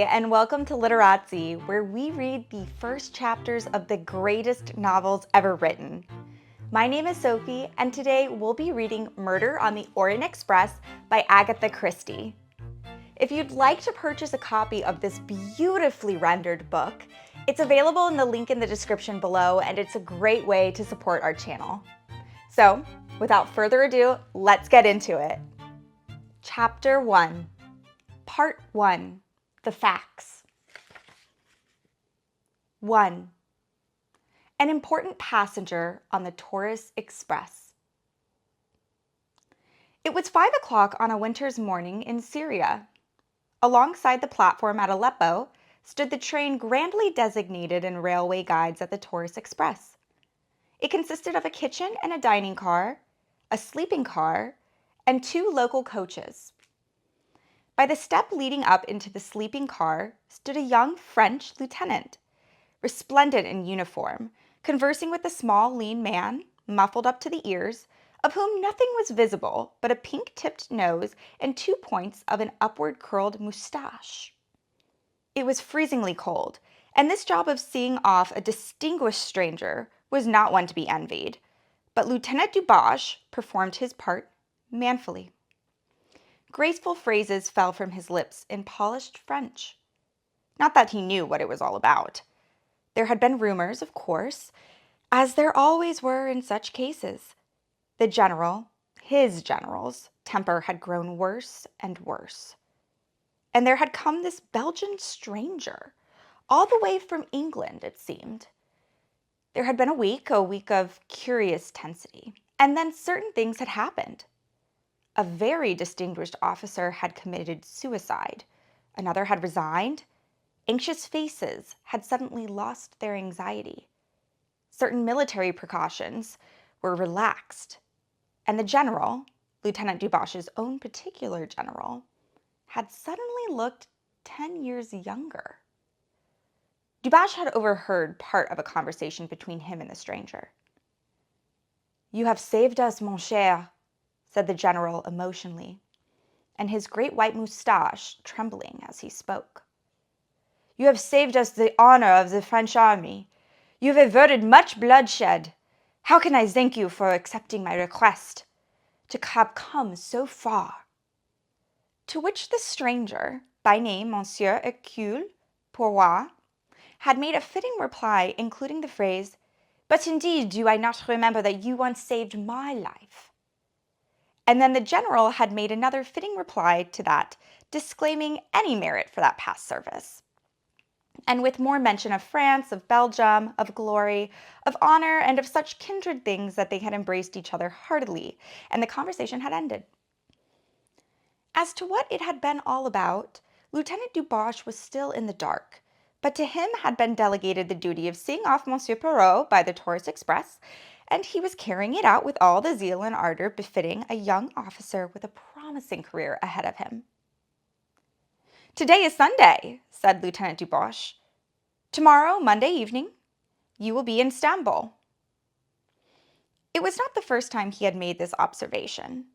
and welcome to Literazzi, where we read the first chapters of the greatest novels ever written. My name is Sophie, and today we'll be reading Murder on the Orient Express by Agatha Christie. If you'd like to purchase a copy of this beautifully rendered book, it's available in the link in the description below, and it's a great way to support our channel. So, without further ado, let's get into it. Chapter 1, Part 1. The Facts. 1. An important passenger on the Orient Express. It was 5 o'clock on a winter's morning in Syria. Alongside the platform at Aleppo stood the train grandly designated in railway guides at the Orient Express. It consisted of a kitchen and a dining car, a sleeping car, and 2 local coaches. By the step leading up into the sleeping car stood a young French lieutenant, resplendent in uniform, conversing with a small, lean man, muffled up to the ears, of whom nothing was visible but a pink-tipped nose and 2 points of an upward-curled moustache. It was freezingly cold, and this job of seeing off a distinguished stranger was not one to be envied, but Lieutenant Duboche performed his part manfully. Graceful phrases fell from his lips in polished French. Not that he knew what it was all about. There had been rumors, of course, as there always were in such cases. The general, his general's, temper had grown worse and worse. And there had come this Belgian stranger, all the way from England, it seemed. There had been a week of curious tensity, and then certain things had happened. A very distinguished officer had committed suicide. Another had resigned. Anxious faces had suddenly lost their anxiety. Certain military precautions were relaxed. And the general, Lieutenant Duboche's own particular general, had suddenly looked 10 years younger. Duboche had overheard part of a conversation between him and the stranger. "You have saved us, mon cher," said the general emotionally, and his great white moustache trembling as he spoke. "You have saved us the honor of the French army. You have averted much bloodshed. How can I thank you for accepting my request? To have come so far." To which the stranger, by name Monsieur Hercule Poirot, had made a fitting reply, including the phrase, "But indeed do I not remember that you once saved my life?" And then the general had made another fitting reply to that, disclaiming any merit for that past service. And with more mention of France, of Belgium, of glory, of honor, and of such kindred things that they had embraced each other heartily, and the conversation had ended. As to what it had been all about, Lieutenant Duboche was still in the dark, but to him had been delegated the duty of seeing off Monsieur Poirot by the Orient Express, and he was carrying it out with all the zeal and ardor befitting a young officer with a promising career ahead of him. "Today is Sunday," said Lieutenant Duboche. "Tomorrow, Monday evening, you will be in Stamboul." It was not the first time he had made this observation.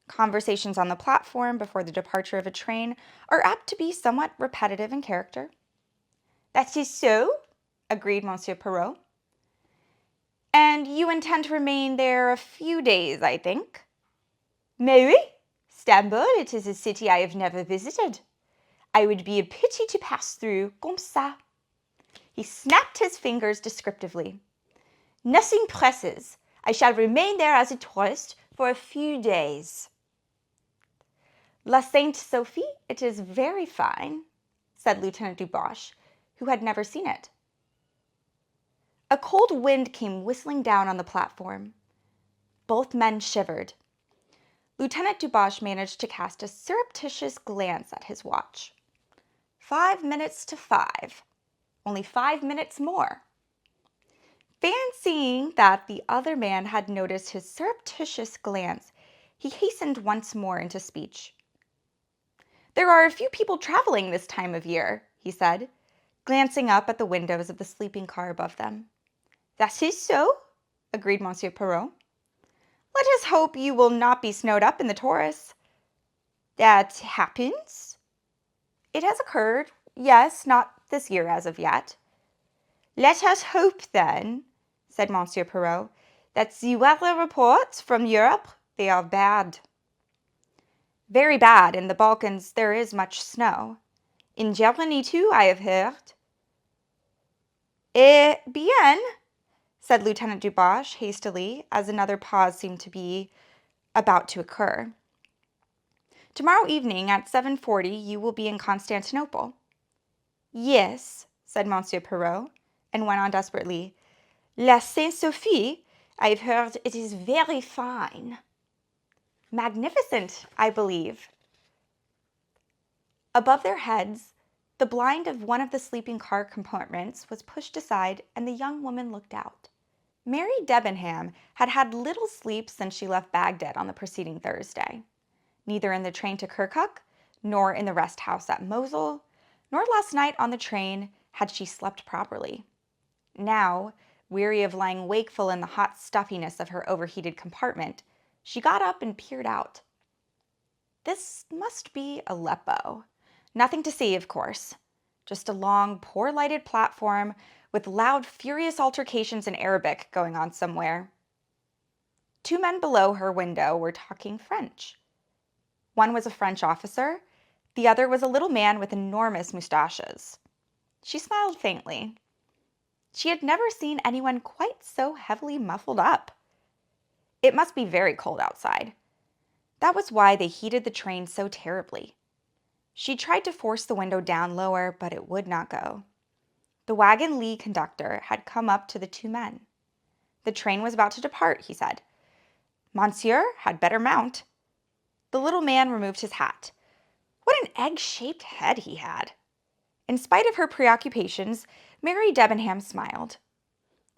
Conversations on the platform before the departure of a train are apt to be somewhat repetitive in character. "That is so," agreed Monsieur Poirot. "And you intend to remain there a few days, I think?" "Mais oui, Stamboul, it is a city I have never visited. I would be a pity to pass through comme ça." He snapped his fingers descriptively. "Nothing presses. I shall remain there as a tourist for a few days." "La Sainte Sophie, it is very fine," said Lieutenant Duboche, who had never seen it. A cold wind came whistling down on the platform. Both men shivered. Lieutenant Duboche managed to cast a surreptitious glance at his watch. 5 minutes to 5. Only 5 minutes more. Fancying that the other man had noticed his surreptitious glance, he hastened once more into speech. "There are a few people traveling this time of year," he said, glancing up at the windows of the sleeping car above them. "That is so," agreed Monsieur Poirot. "Let us hope you will not be snowed up in the Taurus." "That happens?" "It has occurred Yes, not this year as of yet. Let us hope, then, said Monsieur Poirot, that the weather reports from Europe, they are bad. Very bad. In the Balkans there is much snow. In Germany, too, I have heard. Eh bien, said Lieutenant Dubois hastily, as another pause seemed to be about to occur. Tomorrow evening at 7:40 you will be in Constantinople. Yes, said Monsieur Poirot, and went on desperately. La Sainte Sophie, I've heard it is very fine. Magnificent, I believe. Above their heads, the blind of one of the sleeping car compartments was pushed aside, and the young woman looked out. Mary Debenham had had little sleep since she left Baghdad on the preceding Thursday. Neither in the train to Kirkuk, nor in the rest house at Mosul, nor last night on the train had she slept properly. Now, weary of lying wakeful in the hot stuffiness of her overheated compartment, she got up and peered out. This must be Aleppo. Nothing to see, of course. Just a long, poor-lighted platform with loud, furious altercations in Arabic going on somewhere. Two men below her window were talking French. One was a French officer, the other was a little man with enormous moustaches. She smiled faintly. She had never seen anyone quite so heavily muffled up. It must be very cold outside. That was why they heated the train so terribly. She tried to force the window down lower, but it would not go. The wagon Lee conductor had come up to the two men. The train was about to depart, he said. Monsieur had better mount. The little man removed his hat. What an egg-shaped head he had! In spite of her preoccupations, Mary Debenham smiled.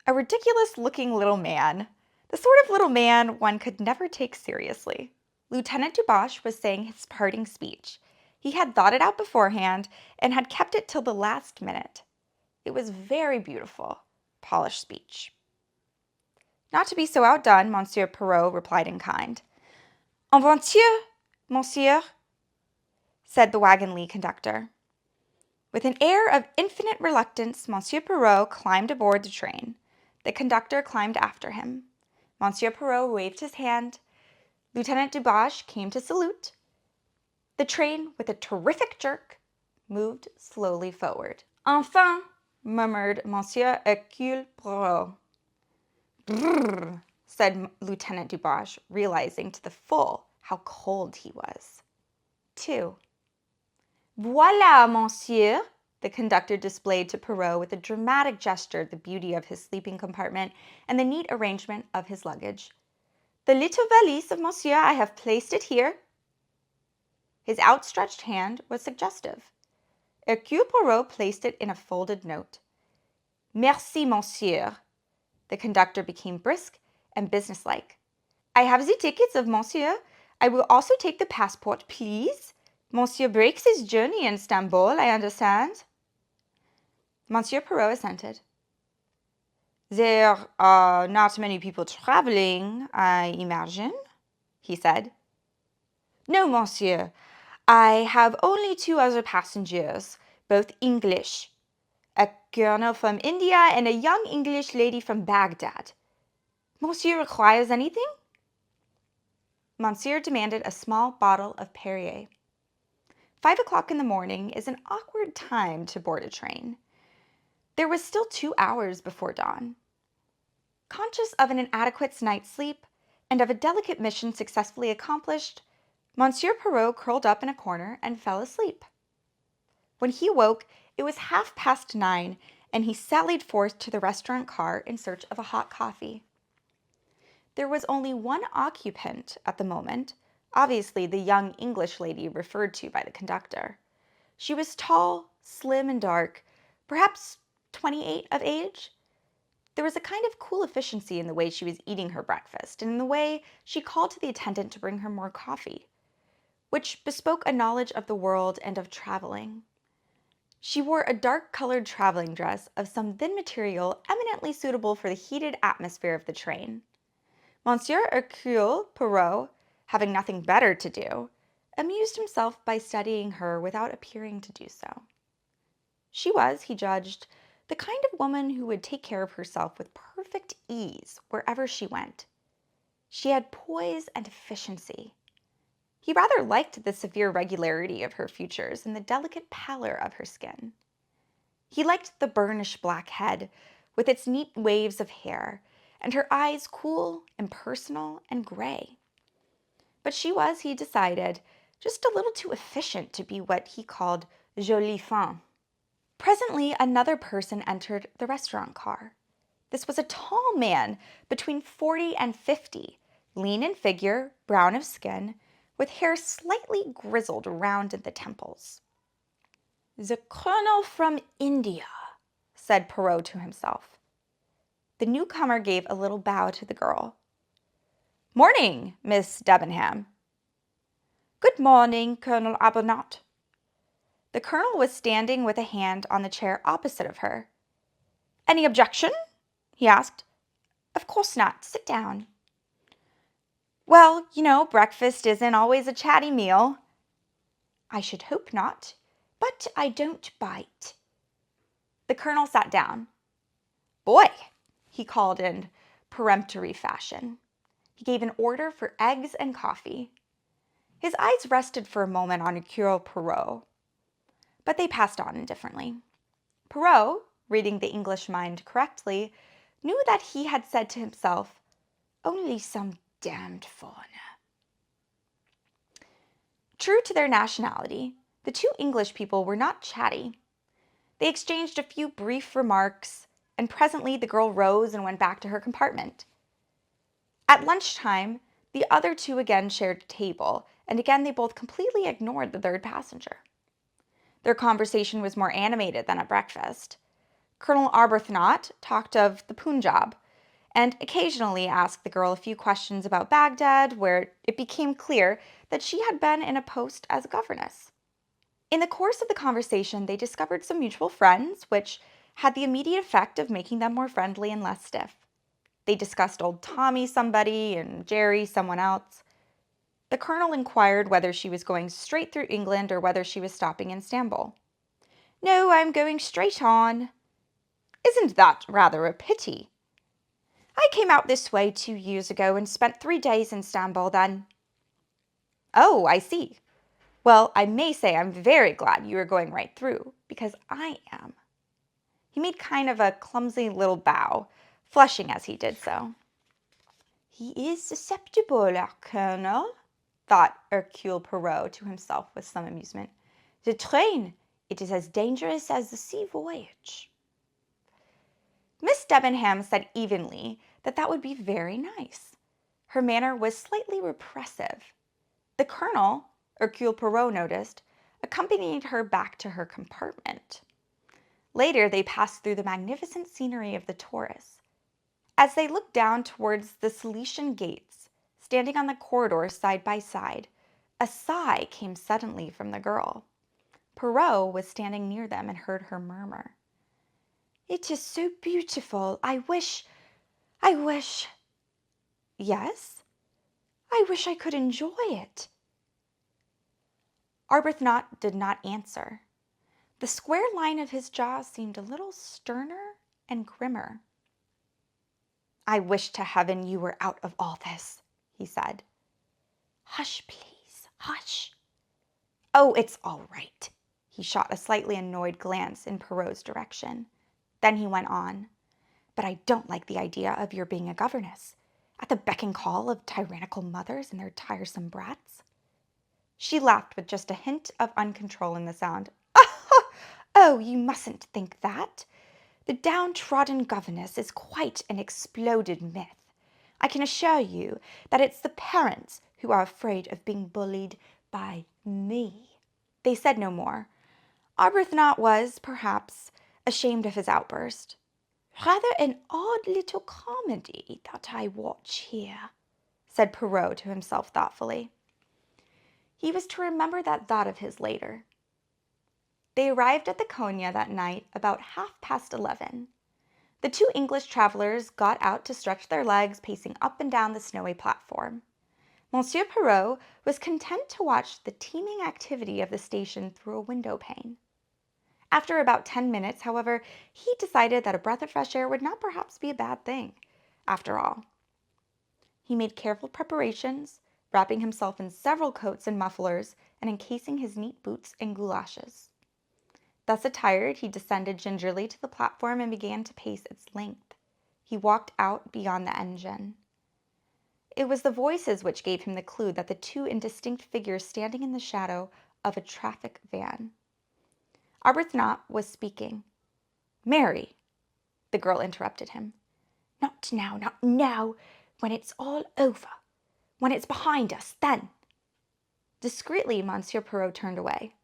A ridiculous-looking little man. The sort of little man one could never take seriously. Lieutenant Dubois was saying his parting speech. He had thought it out beforehand and had kept it till the last minute. It was very beautiful, polished speech. Not to be so outdone, Monsieur Poirot replied in kind. En voiture, monsieur, said the wagon Lee conductor. With an air of infinite reluctance, Monsieur Poirot climbed aboard the train. The conductor climbed after him. Monsieur Poirot waved his hand. Lieutenant Dubois came to salute. The train, with a terrific jerk, moved slowly forward. Enfin, murmured Monsieur Hercule Poirot. Brrr, said Lieutenant Dubois, realizing to the full how cold he was. 2. Voilà, monsieur, the conductor displayed to Poirot with a dramatic gesture the beauty of his sleeping compartment and the neat arrangement of his luggage. The little valise of monsieur, I have placed it here. His outstretched hand was suggestive. Hercule Poirot placed it in a folded note. Merci, monsieur. The conductor became brisk and businesslike. I have the tickets of monsieur. I will also take the passport, please. Monsieur breaks his journey in Istanbul, I understand. Monsieur Poirot assented. There are not many people traveling, I imagine, he said. No, monsieur. I have only two other passengers, both English. A colonel from India and a young English lady from Baghdad. Monsieur requires anything? Monsieur demanded a small bottle of Perrier. 5 o'clock in the morning is an awkward time to board a train. There was still 2 hours before dawn. Conscious of an inadequate night's sleep and of a delicate mission successfully accomplished, Monsieur Poirot curled up in a corner and fell asleep. When he woke, it was 9:30, and he sallied forth to the restaurant car in search of a hot coffee. There was only one occupant at the moment, obviously the young English lady referred to by the conductor. She was tall, slim, and dark, perhaps 28 of age. There was a kind of cool efficiency in the way she was eating her breakfast and in the way she called to the attendant to bring her more coffee, which bespoke a knowledge of the world and of traveling. She wore a dark-colored traveling dress of some thin material eminently suitable for the heated atmosphere of the train. Monsieur Hercule Poirot, having nothing better to do, amused himself by studying her without appearing to do so. She was, he judged, the kind of woman who would take care of herself with perfect ease wherever she went. She had poise and efficiency. He rather liked the severe regularity of her features and the delicate pallor of her skin. He liked the burnished black head with its neat waves of hair, and her eyes cool, impersonal, and gray. But she was, he decided, just a little too efficient to be what he called jolie femme. Presently, another person entered the restaurant car. This was a tall man between 40 and 50, lean in figure, brown of skin, with hair slightly grizzled round at the temples. "The Colonel from India," said Poirot to himself. The newcomer gave a little bow to the girl. "Morning, Miss Debenham." "Good morning, Colonel Arbuthnot." The colonel was standing with a hand on the chair opposite of her. "Any objection?" he asked. "Of course not. Sit down." "Well, breakfast isn't always a chatty meal." "I should hope not, but I don't bite." The colonel sat down. "Boy," he called in peremptory fashion. He gave an order for eggs and coffee. His eyes rested for a moment on Hercule Poirot, but they passed on indifferently. Poirot, reading the English mind correctly, knew that he had said to himself, "Only some damned foreigner." True to their nationality, the two English people were not chatty. They exchanged a few brief remarks, and presently the girl rose and went back to her compartment. At lunchtime, the other two again shared a table, and again they both completely ignored the third passenger. Their conversation was more animated than at breakfast. Colonel Arbuthnot talked of the Punjab, and occasionally asked the girl a few questions about Baghdad, where it became clear that she had been in a post as a governess. In the course of the conversation, they discovered some mutual friends, which had the immediate effect of making them more friendly and less stiff. They discussed old Tommy somebody and Jerry someone else. The colonel inquired whether she was going straight through England or whether she was stopping in Istanbul. "No, I'm going straight on." "Isn't that rather a pity?" "I came out this way 2 years ago and spent 3 days in Istanbul then." "Oh, I see. Well, I may say I'm very glad you are going right through, because I am." He made kind of a clumsy little bow, flushing as he did so. "He is susceptible, our colonel," thought Hercule Poirot to himself with some amusement. "The train, it is as dangerous as the sea voyage." Miss Debenham said evenly that would be very nice. Her manner was slightly repressive. The colonel, Hercule Poirot noticed, accompanied her back to her compartment. Later, they passed through the magnificent scenery of the Taurus. As they looked down towards the Cilician gates, standing on the corridor side by side, a sigh came suddenly from the girl. Poirot was standing near them and heard her murmur, "It is so beautiful. I wish—" "Yes?" "I wish I could enjoy it." Arbuthnot did not answer. The square line of his jaw seemed a little sterner and grimmer. "I wish to heaven you were out of all this," he said. "Hush, please, hush." "Oh, it's all right." He shot a slightly annoyed glance in Poirot's direction. Then he went on, "But I don't like the idea of your being a governess, at the beck and call of tyrannical mothers and their tiresome brats." She laughed with just a hint of uncontrol in the sound. "Oh, you mustn't think that. The downtrodden governess is quite an exploded myth. I can assure you that it's the parents who are afraid of being bullied by me." They said no more. Arbuthnot was, perhaps, ashamed of his outburst. "Rather an odd little comedy that I watch here," said Poirot to himself thoughtfully. He was to remember that thought of his later. They arrived at the Konya that night about 11:30. The two English travelers got out to stretch their legs, pacing up and down the snowy platform. Monsieur Poirot was content to watch the teeming activity of the station through a window pane. After about 10 minutes, however, he decided that a breath of fresh air would not perhaps be a bad thing, after all. He made careful preparations, wrapping himself in several coats and mufflers and encasing his neat boots in goulashes. Thus attired, he descended gingerly to the platform and began to pace its length. He walked out beyond the engine. It was the voices which gave him the clue that the two indistinct figures standing in the shadow of a traffic van. Arbuthnot was speaking. "Mary," the girl interrupted him. "Not now, not now. When it's all over. When it's behind us, then." Discreetly, Monsieur Poirot turned away.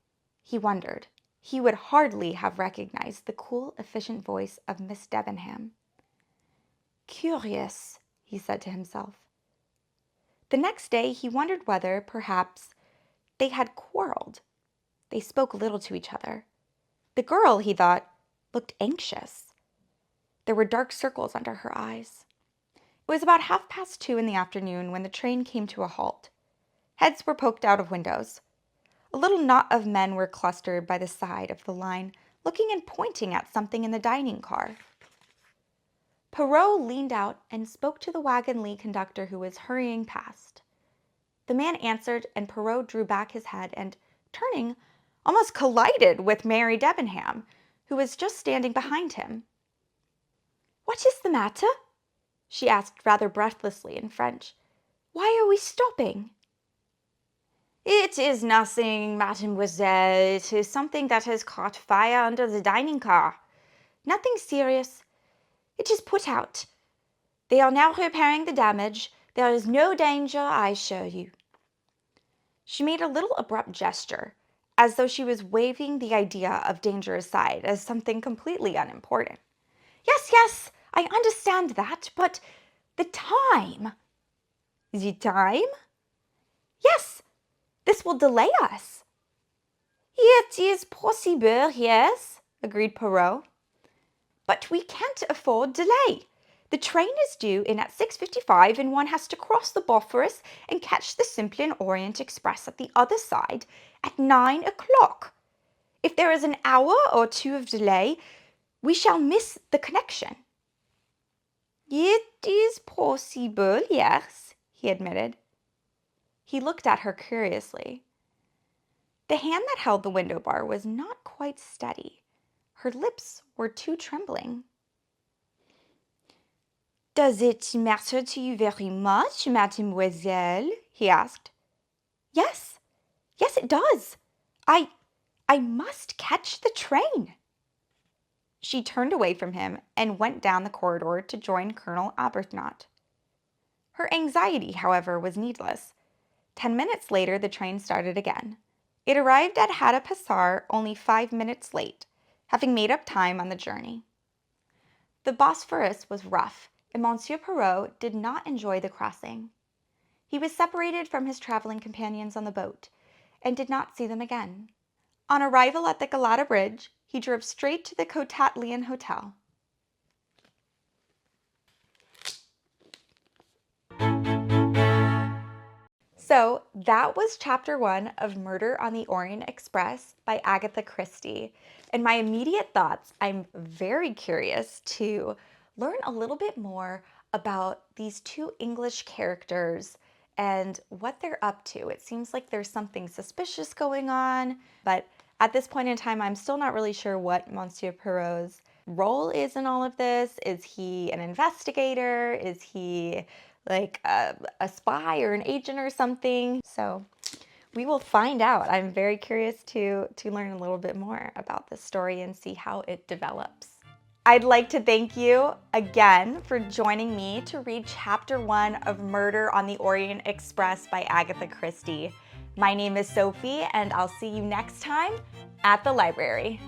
He wondered. He would hardly have recognized the cool, efficient voice of Miss Debenham. "Curious," he said to himself. The next day he wondered whether, perhaps, they had quarreled. They spoke little to each other. The girl, he thought, looked anxious. There were dark circles under her eyes. It was about 2:30 in the afternoon when the train came to a halt. Heads were poked out of windows. A little knot of men were clustered by the side of the line, looking and pointing at something in the dining car. Poirot leaned out and spoke to the wagon-lee conductor who was hurrying past. The man answered, and Poirot drew back his head and, turning, almost collided with Mary Debenham, who was just standing behind him. "What is the matter?" she asked rather breathlessly in French. "Why are we stopping?" "It is nothing, mademoiselle. It is something that has caught fire under the dining car. Nothing serious. It is put out. They are now repairing the damage. There is no danger, I assure you." She made a little abrupt gesture, as though she was waving the idea of danger aside as something completely unimportant. "Yes, yes, I understand that, but the time." "The time?" "Yes, this will delay us." "It is possible, yes," agreed Poirot. "But we can't afford delay. The train is due in at 6:55 and one has to cross the Bosphorus and catch the Simplon Orient Express at the other side at 9 o'clock. If there is an hour or two of delay, we shall miss the connection." "It is possible, yes," he admitted. He looked at her curiously. The hand that held the window bar was not quite steady. Her lips were too trembling. "Does it matter to you very much, mademoiselle?" he asked. "Yes, yes, it does. I must catch the train." She turned away from him and went down the corridor to join Colonel Arbuthnot. Her anxiety, however, was needless. 10 minutes later, the train started again. It arrived at Hadapasar only 5 minutes late, having made up time on the journey. The Bosphorus was rough, and Monsieur Poirot did not enjoy the crossing. He was separated from his traveling companions on the boat, and did not see them again. On arrival at the Galata Bridge, he drove straight to the Cotat Lion Hotel. So that was chapter 1 of Murder on the Orient Express by Agatha Christie. And my immediate thoughts, I'm very curious to learn a little bit more about these two English characters and what they're up to. It seems like there's something suspicious going on, but at this point in time, I'm still not really sure what Monsieur Poirot's role is in all of this. Is he an investigator? Is he like a spy or an agent or something? So we will find out. I'm very curious to learn a little bit more about this story and see how it develops. I'd like to thank you again for joining me to read chapter 1 of Murder on the Orient Express by Agatha Christie. My name is Sophie, and I'll see you next time at the library.